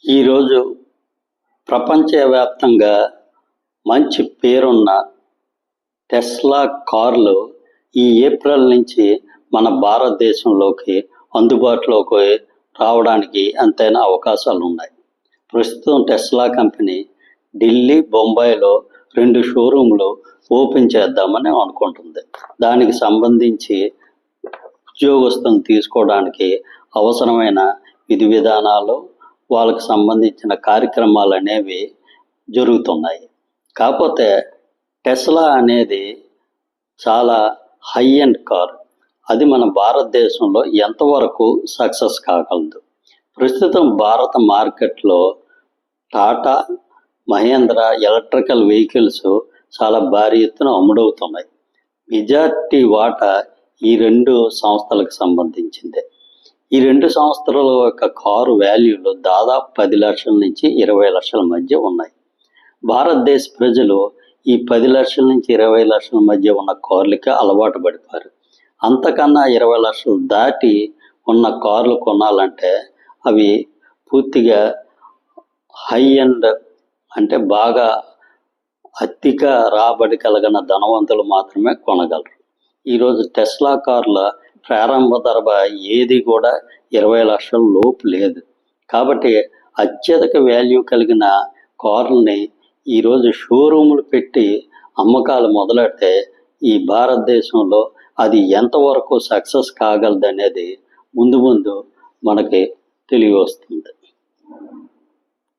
ఈరోజు ప్రపంచవ్యాప్తంగా మంచి పేరున్న టెస్లా కార్లు ఈ ఏప్రిల్ నుంచి మన భారతదేశంలోకి అందుబాటులోకి రావడానికి ఎంతైనా అవకాశాలు ఉన్నాయి. ప్రస్తుతం టెస్లా కంపెనీ ఢిల్లీ, బొంబాయిలో 2 షోరూంలు ఓపెన్ చేద్దామని అనుకుంటుంది. దానికి సంబంధించి ఉద్యోగస్తులను తీసుకోవడానికి అవసరమైన విధి విధానాలు, వాళ్ళకు సంబంధించిన కార్యక్రమాలు అనేవి జరుగుతున్నాయి. కాకపోతే టెస్లా అనేది చాలా హై ఎండ్ కార్. అది మన భారతదేశంలో ఎంతవరకు సక్సెస్ కాగలదు? ప్రస్తుతం భారత మార్కెట్లో టాటా, మహేంద్ర ఎలక్ట్రికల్ వెహికల్స్ చాలా భారీ ఎత్తున అమ్ముడవుతున్నాయి. మెజార్టీ వాటా ఈ 2 సంస్థలకు సంబంధించిందే. ఈ 2 సంస్థల యొక్క కారు వాల్యూలు దాదాపు 10 లక్షల నుంచి 20 లక్షల మధ్య ఉన్నాయి. భారతదేశ ప్రజలు ఈ 10 లక్షల నుంచి 20 లక్షల మధ్య ఉన్న కార్లకి అలవాటు పడిపోయారు. అంతకన్నా 20 లక్షలు దాటి ఉన్న కార్లు కొనాలంటే అవి పూర్తిగా హై ఎండ్, అంటే బాగా అధిక రాబడి కలిగిన ధనవంతులు మాత్రమే కొనగలరు. ఈరోజు టెస్లా కార్ల ప్రారంభ ధర ఏది కూడా 20 లక్షల లోపు లేదు. కాబట్టి అత్యధిక వాల్యూ కలిగిన కార్లని ఈరోజు షోరూములు పెట్టి అమ్మకాలు మొదలెడితే ఈ భారతదేశంలో అది ఎంతవరకు సక్సెస్ కాగలదు అనేది ముందు మనకి తెలియవస్తుంది.